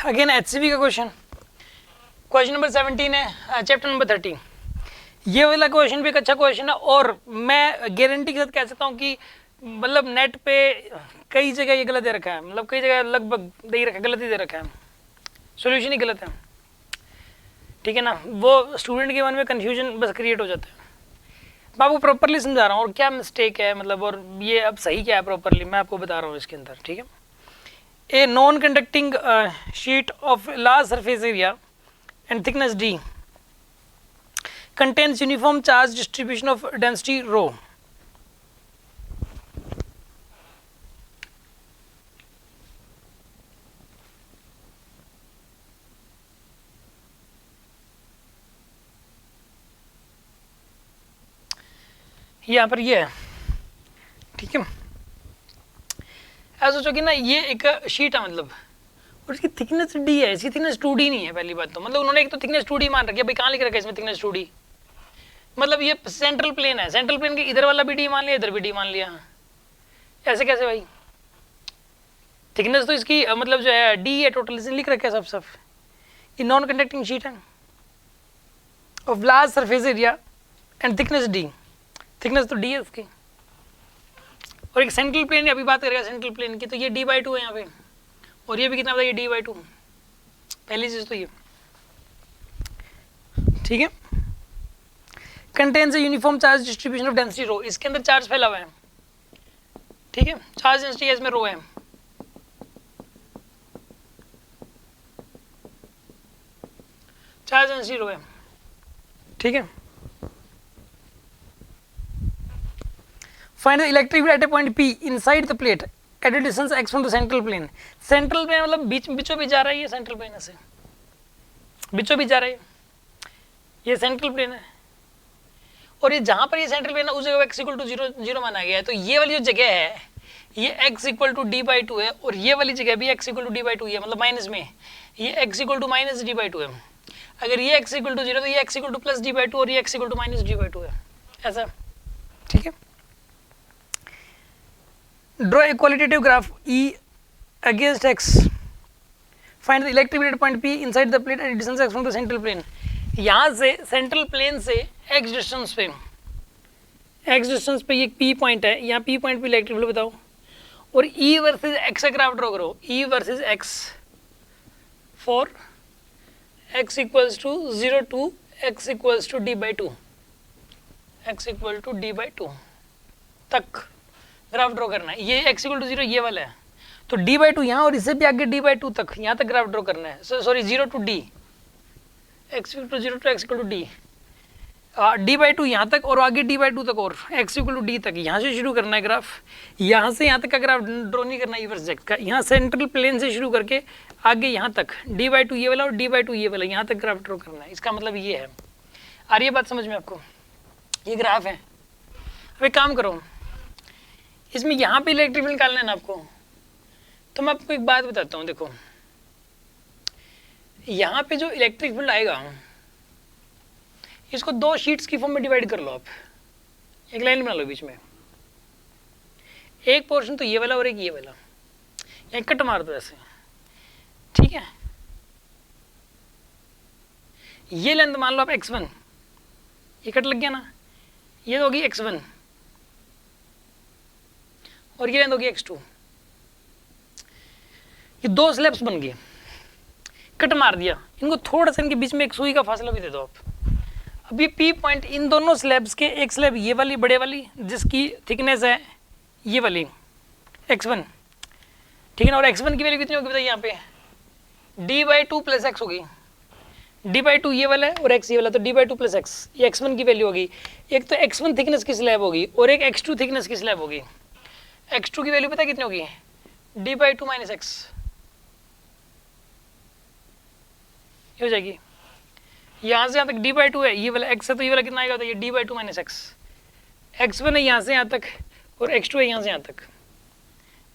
Again HCV का question number 17 है, chapter number 30। ये वाला क्वेश्चन भी एक अच्छा क्वेश्चन है और मैं गारंटी के साथ कह सकता हूँ कि मतलब नेट पे कई जगह ये गलत दे रखा है, मतलब कई जगह लगभग दे रखा है, गलत ही दे रखा है, सॉल्यूशन ही गलत है। ठीक है ना, वो स्टूडेंट के मन में कंफ्यूजन बस क्रिएट हो जाता है। मैं आपको प्रॉपरली समझा रहा हूँ और क्या मिस्टेक है, मतलब और ये अब सही क्या है प्रॉपरली मैं आपको बता रहा हूँ इसके अंदर। ठीक है, a non conducting sheet of large surface area and thickness d contains uniform charge distribution of density rho. यहाँ पर ये है, ठीक है। ऐसा सोचो कि ना ये एक शीट है मतलब, और इसकी थिकनेस डी है, इसकी थिकनेस 2D नहीं है। पहली बात तो मतलब उन्होंने एक तो थिकनेस 2D मान रखी है, भाई कहाँ लिख रखा है इसमें थिकनेस 2D, मतलब ये सेंट्रल प्लेन है, सेंट्रल प्लेन के इधर वाला भी डी मान लिया, इधर भी डी मान लिया, ऐसे कैसे भाई? थिकनेस तो इसकी मतलब जो है डी है टोटल, इसने लिख रखा है सब सब। ये नॉन कंडक्टिंग शीट है of large surface area and thickness D, thickness तो डी है उसकी, और एक सेंट्रल प्लेन अभी बात करेगा सेंट्रल प्लेन की, तो ये d/2 है यहाँ पे, और ये भी कितना बताइए d/2, पहली चीज तो ये। ठीक है, contains uniform charge distribution of density rho, इसके अंदर चार्ज फैला हुआ है। ठीक है, चार्ज डेंसिटी इसमें रो है। चार्ज डेंसिटी रो है। ठीक है, find the electric field at a point P inside the plate at a distance x from the central plane. Central plane मतलब बीचों बीच जा रहा है, ये सेंट्रल प्लेन से बीचों बीच जा रहा है, ये सेंट्रल प्लेन है, और ये जहां पर ये सेंट्रल प्लेन है उस जगह x = 0 माना गया है। तो ये वाली जो जगह है ये x = d/2 है, और ये वाली जगह भी x = d/2 है, मतलब माइनस में ये x = -d/2 है। अगर ये x = 0 तो ये x = +d/2 और ये x = -d/2 है, ऐसा। ठीक है, draw a qualitative graph E against x, find the electric field at point P inside the plate at distance x from the central plane। यहाँ से सेंट्रल प्लेन से x डिस्टेंस पे ये P पॉइंट है, यहाँ P पॉइंट पे electric field बताओ, और E वर्सेस x का ग्राफ ड्रॉ करो, E versus x for x = 0 to x = d/2, x = d/2 तक ग्राफ ड्रॉ करना है। ये x = 0 ये वाला है, तो d/2 यहाँ और इससे भी आगे d/2 तक, यहाँ तक ग्राफ ड्रॉ करना है। Sorry 0 to d, x = 0 to x = d, d/2 यहाँ तक और आगे d/2 तक, और x = d तक, यहाँ से शुरू करना है ग्राफ, यहाँ से यहाँ तक का ग्राफ ड्रॉ नहीं करना है इस का, यहाँ सेंट्रल प्लेन से शुरू करके आगे यहाँ तक d/2 ये वाला और d/2 ये वाला, यहाँ तक ग्राफ ड्रॉ करना है। इसका मतलब ये है। आ रही है बात समझ में आपको? ये ग्राफ है। अब एक काम करो, इसमें यहाँ पे इलेक्ट्रिक फील्ड निकालना है ना आपको, तो मैं आपको एक बात बताता हूँ। देखो यहाँ पे जो इलेक्ट्रिक फील्ड आएगा इसको दो शीट्स की फॉर्म में डिवाइड कर लो आप, एक लाइन बना लो बीच में, एक पोर्शन तो ये वाला और एक ये वाला, यहाँ कट मार दो ऐसे। ठीक है, ये लेंथ मान लो आप x1, ये कट लग गया ना, ये होगी x1 और ये लेंथ होगी x2, ये दो स्लैब्स बन गए, कट मार दिया इनको, थोड़ा सा इनके बीच में एक सुई का फासला भी दे दो आप। अब ये P पॉइंट इन दोनों स्लैब्स के, एक स्लैब ये वाली बड़े वाली जिसकी थिकनेस है ये वाली x1, ठीक है ना, और x1 की वैल्यू कितनी होगी बताइए? यहाँ पे d/2 + x होगी, d/2 ये वाला है और x ये वाला, तो d/2 + x ये x1 की वैल्यू होगी। एक तो x1 थिकनेस की स्लैब होगी और एक x2 थिकनेस की स्लैब होगी। x2 की वैल्यू पता है कितनी होगी? d/2 - x हो जाएगी। यहाँ से यहाँ तक d/2 है, ये वाला x है तो ये वाला कितना आएगा? ये d/2 - x, x1 है यहाँ से यहाँ तक और x2 है यहाँ से यहाँ तक,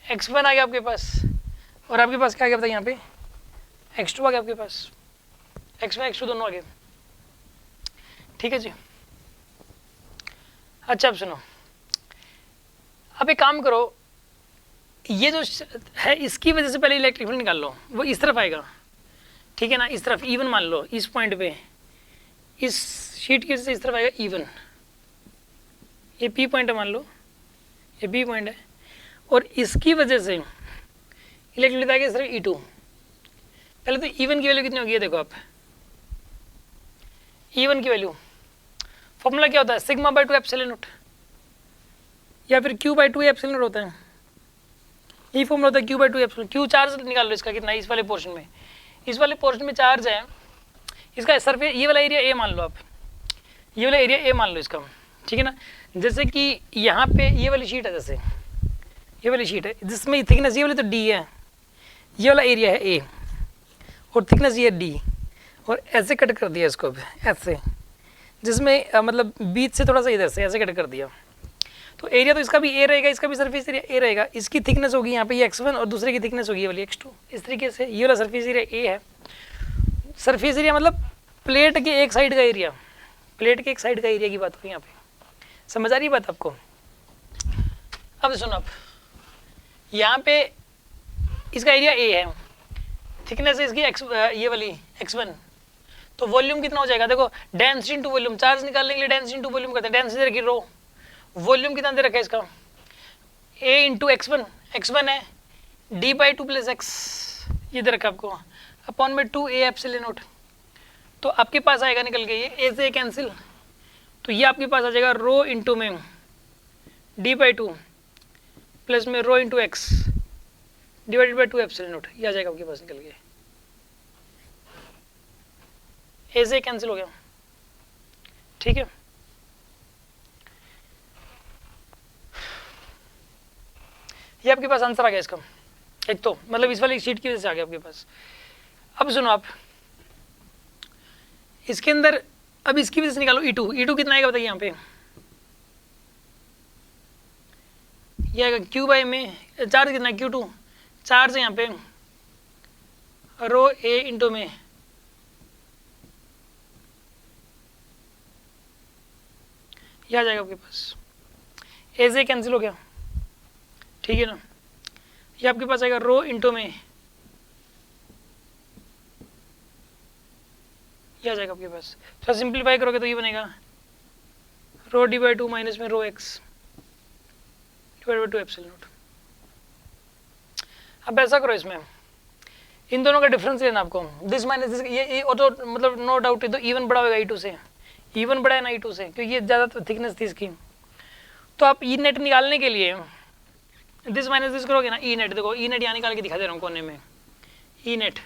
x1 आ गया आपके पास और आपके पास क्या आ गया बताइए? यहाँ पे x2 आ गया आपके पास, x1 x2 दोनों आ गए। ठीक है जी। अच्छा अब सुनो, अब एक काम करो, ये जो है इसकी वजह से पहले इलेक्ट्रिक फील्ड निकाल लो, वो इस तरफ आएगा, ठीक है ना, इस तरफ E1 मान लो, इस पॉइंट पे, इस शीट की इस तरफ आएगा E1, ये P पॉइंट है मान लो, ये B पॉइंट है, और इसकी वजह से इलेक्ट्रिक आएगा इस तरफ E2। पहले तो E1 की वैल्यू कितनी होगी, ये देखो आप, E1 की वैल्यू फॉर्मूला क्या होता है, सिग्मा बाई 2 एप्सिलॉन नॉट, या फिर Q बाई 2 एप्सिलॉन नॉट होता है, ये फॉर्मूला होता है Q by 2 epsilon. Q charge निकाल लो इसका कितना है, इस वाले पोर्शन में, इस वाले पोर्शन में चार्ज है, इसका सरफेस ये वाला एरिया A मान लो आप, ये वाला एरिया A मान लो इसका, ठीक है ना। जैसे कि यहाँ पे ये वाली शीट है, जैसे ये वाली शीट है जिसमें थिकनेस ये वाली तो D है, ये वाला एरिया है A और थिकनेस ये D, और ऐसे कट कर दिया इसको ऐसे, जिसमें मतलब बीच से थोड़ा सा इधर से ऐसे कट कर दिया, तो एरिया तो इसका भी A रहेगा, इसका भी सरफेस एरिया A रहेगा। इसकी थिकनेस होगी यहाँ पे ये x1 और दूसरे की थिकनेस होगी ये वाली x2। इस तरीके से ये वाला सरफेस एरिया A है। सरफेस एरिया मतलब प्लेट के एक साइड का एरिया, प्लेट के एक साइड का एरिया की बात हो रही है यहाँ पे, समझ आ रही बात आपको। अब सुनो, आप यहाँ पे इसका एरिया A है, थिकनेस है इसकी ये वाली x1, तो वॉल्यूम कितना हो जाएगा, देखो डेंसिटी इनटू वॉल्यूम, चार्ज निकालने के लिए डेंसिटी इनटू वॉल्यूम करते हैं, डेंसिटी रखी रो, वॉल्यूम कितना दे रखा है इसका A इंटू x1 है D बाई 2 प्लस x, ये दे रखा है आपको, अपॉन में 2 A एप्सिलॉन नॉट। तो आपके पास आएगा निकल के ये A से कैंसिल, तो ये आपके पास आ जाएगा रो इंटू में D बाई 2 प्लस में rho into x divided by 2 epsilon naught, ये आ जाएगा आपके पास निकल के, A से कैंसिल हो गया, ठीक है। ये आपके पास आंसर आ गया इसका, एक तो मतलब इस वाली शीट की वजह से आ गया आपके पास। अब सुनो आप, इसके अंदर अब इसकी वजह से निकालो E2 कितना आएगा बताइए यहाँ पे, ये आएगा Q बाई में, चार्ज कितना है Q2, चार्ज है यहाँ पे रो A इंटू में ये आ जाएगा आपके पास, A से कैंसिल हो गया, ठीक है ना। ये आपके पास आएगा रो इंटू में ये आ जाएगा आपके पास। थोड़ा सिंप्लीफाई करोगे तो ये बनेगा रो डी बाई 2 माइनस में rho x divide by 2 epsilon naught. अब ऐसा करो, इसमें इन दोनों का डिफरेंस लेना आपको, दिस माइनस दिस, ये और तो मतलब नो डाउट है तो E1 बड़ा होगा E2 से, E1 बड़ा है ना E2 से, क्योंकि ये ज़्यादा थिकनेस थी इसकी। तो आप ई नेट निकालने के लिए दिस माइनस दिस करोगे ना, ई नेट, देखो ई नेट यहाँ निकाल के दिखा दे रहा हूँ कोने में, ई नेट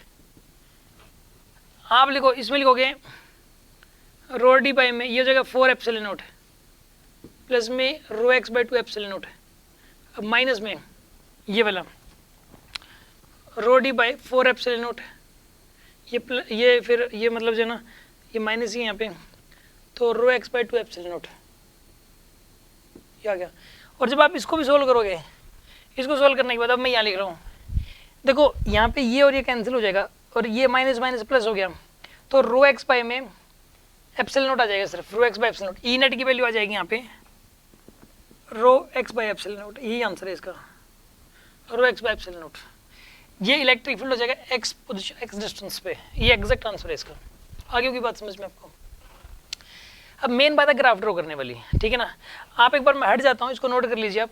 आप लिखो, इसमें लिखोगे रो डी बाई में ये हो जाएगा 4 एप्सिलॉन नॉट प्लस में rho x by 2 epsilon naught, अब माइनस में ये वाला rho D by 4 epsilon naught, ये फिर ये मतलब जो है ना ये माइनस ही यहाँ पे, तो rho x by 2 epsilon naught ये आ गया। और जब आप इसको भी सोल्व करोगे, इसको सोल्व करने के बाद अब मैं यहाँ लिख रहा हूँ, देखो यहाँ पे ये और ये कैंसिल हो जाएगा और ये माइनस माइनस प्लस हो गया, तो रो एक्स बाई में एप्सिलॉन नॉट आ जाएगा, सिर्फ rho x by epsilon naught, E net की वैल्यू आ जाएगी यहाँ पे rho x by epsilon naught, यही आंसर है इसका, rho x by epsilon naught. ये इलेक्ट्रिक फील्ड हो जाएगा एक्स पोजीशन एक्स डिस्टेंस पे, ये एग्जैक्ट आंसर है इसका। आगे की बात समझ में आपको। अब मेन बात है ग्राफ ड्रॉ करने वाली, ठीक है ना। आप एक बार मैं हट जाता हूँ, इसको नोट कर लीजिए आप,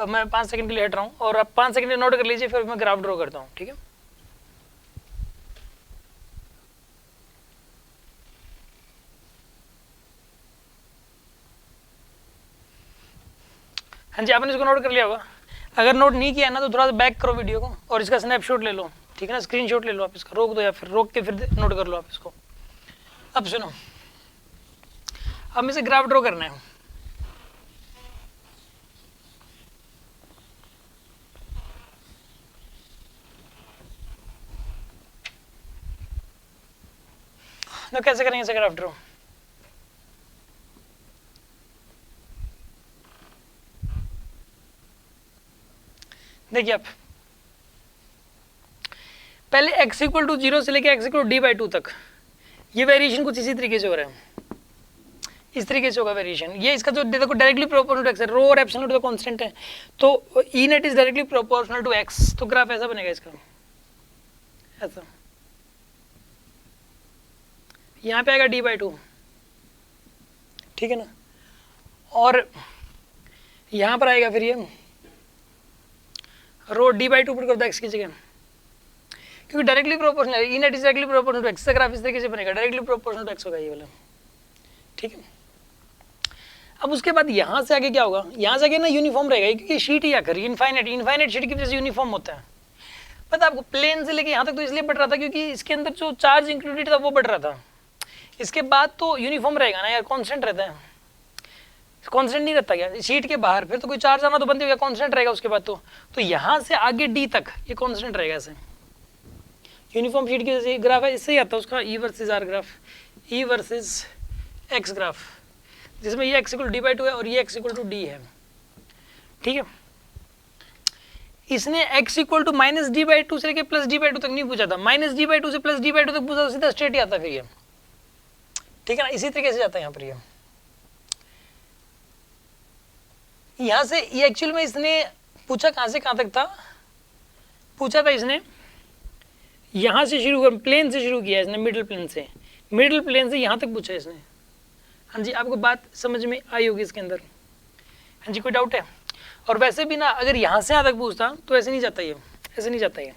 मैं 5 सेकंड के लिए हट रहा हूँ और आप 5 सेकंड के लिए नोट कर लीजिए, फिर मैं ग्राफ ड्रॉ करता हूँ, ठीक है। हाँ जी, आपने इसको नोट कर लिया होगा। अगर नोट नहीं किया ना तो थोड़ा सा बैक करो वीडियो को और इसका स्नैपशॉट ले लो, ठीक है ना, स्क्रीनशॉट ले लो आप, इसका रोक दो या फिर रोक के फिर नोट कर लो आप इसको। अब सुनो, अब इसे ग्राफ ड्रॉ करना है। तो कैसे करेंगे इसे ग्राफ ड्रॉ? देखिए आप पहले x इक्वल टू 0 से लेके x equal to d by 2 तक ये वेरिएशन कुछ इसी तरीके से हो रहा है, इस तरीके से होगा वेरिएशन। ये इसका जो देखो डायरेक्टली प्रोपोर्शनल टू एक्स है, रो और एप्सिलॉन तो कांस्टेंट है, तो E net is directly proportional to x, तो ग्राफ ऐसा बनेगा इसका, ऐसा यहाँ पे आएगा d/2, ठीक है ना, और यहाँ पर आएगा फिर ये रो d/2 पुट कर दो x की जगह, क्योंकि डायरेक्टली प्रोपोर्शनल है, E net is directly proportional to x, का ग्राफ इस तरीके से बनेगा, डायरेक्टली प्रोपोर्शनल टू एक्स होगा ये वाला, ठीक है। अब उसके बाद यहाँ से आगे क्या होगा, यहाँ से आगे ना यूनिफॉर्म रहेगा, क्योंकि शीट ही आकर इनफाइनाइट शीट की वजह से यूनिफॉर्म होता है। पता आपको प्लेन से लेके यहाँ तक तो इसलिए बढ़ रहा था क्योंकि इसके अंदर जो चार्ज इंक्लूडेड था वो बढ़ रहा था, इसके बाद तो यूनिफॉर्म रहेगा ना यार, कांस्टेंट रहता है, कांस्टेंट नहीं रहता क्या शीट के बाहर, फिर तो कोई चार्ज आना तो बंद हो गया, कांस्टेंट रहेगा उसके बाद तो यहाँ से आगे डी तक ये कांस्टेंट रहेगा, ऐसे यूनिफॉर्म शीट की वजह से ग्राफ है, इससे ही आता है उसका E versus R graph, E versus X graph, जिसमें ये x इक्वल d/2 है और ये x इक्वल टू डी है, ठीक है। इसने x equal to minus d/2 से लेके प्लस d/2 तक नहीं पूछा था, माइनस d/2 से प्लस d/2 तक पूछा तो सीधा स्ट्रेट ही आता फिर ये, ठीक है ना, इसी तरीके से जाता है यहाँ पर ये। यहाँ से ये एक्चुअल में इसने पूछा कहाँ से कहाँ तक था, पूछा था इसने यहाँ से शुरू कर, प्लेन से शुरू किया इसने, मिडिल प्लेन से यहाँ तक पूछा इसने। हाँ जी, आपको बात समझ में आई होगी इसके अंदर, हाँ जी, कोई डाउट है? और वैसे भी ना अगर यहाँ से यहाँ तक पूछता तो ऐसे नहीं जाता ये, ऐसे नहीं जाता ये,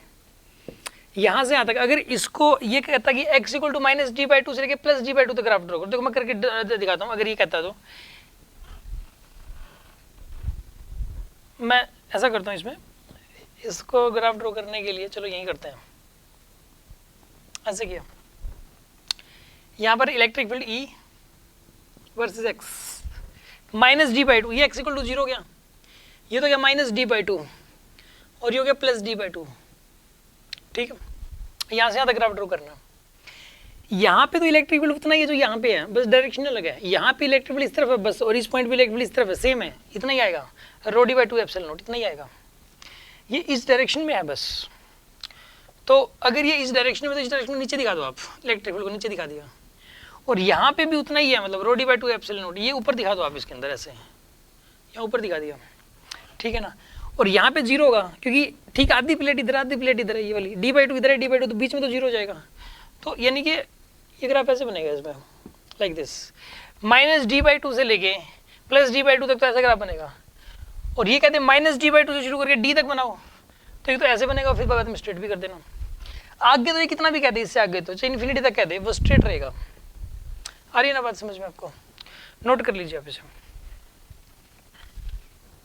यहाँ से यहाँ तक अगर इसको ये कहता कि x equal to minus d/2 से लेके प्लस d/2 तक ग्राफ ड्रॉ करो, देखो मैं करके दिखाता हूँ, अगर ये कहता तो मैं ऐसा करता हूँ, इसमें इसको ग्राफ ड्रॉ करने के लिए चलो यही करते हैं, ऐसे किया, यहाँ पर electric field E versus x minus d/2, ये x इक्वल टू 0 हो गया, ये तो क्या माइनस d/2 और ये हो गया प्लस d/2, ठीक है। यहाँ से यहाँ तक ग्राफ ड्रॉ करना, यहाँ पे तो इलेक्ट्रिक फील्ड उतना ही है जो यहाँ पे है, बस डायरेक्शन अलग है, यहाँ पे इलेक्ट्रिक फील्ड इस तरफ है बस, और इस पॉइंट पे इलेक्ट्रिक फील्ड इस तरफ है, सेम है, इतना ही आएगा, रो d/2 एप्सिलॉन नॉट, इतना ही आएगा, ये इस डायरेक्शन में है बस। तो अगर ये इस डायरेक्शन में तो इस डायरेक्शन में नीचे दिखा दो आप, इलेक्ट्रिक फील्ड को नीचे दिखा दिया, और यहाँ पे भी उतना ही है, मतलब रो d/2 एप्सिलॉन नॉट, ये ऊपर दिखा दो आप इसके अंदर, ऐसे यहाँ ऊपर दिखा दिया, ठीक है ना, और यहाँ पे 0 होगा क्योंकि ठीक आधी प्लेट इधर आधी प्लेट इधर है, ये वाली d/2 इधर है, d/2 तो बीच में तो 0 हो जाएगा, तो यानी कि ये ग्राफ ऐसे बनेगा इसमें, लाइक दिस, माइनस d/2 से लेके प्लस d/2 तक तो ऐसा ग्राफ बनेगा, और ये कहते हैं माइनस d/2 से शुरू करके d तक बनाओ, तो ये तो ऐसे बनेगा, फिर बाद में स्ट्रेट भी कर देना, आगे तो ये कितना भी कहते हैं, इससे आगे तो चाहे इन्फिनिटी तक कहते हैं, वो स्ट्रेट रहेगा। आ रही है ना बात समझ में आपको, नोट कर लीजिए आप इसे।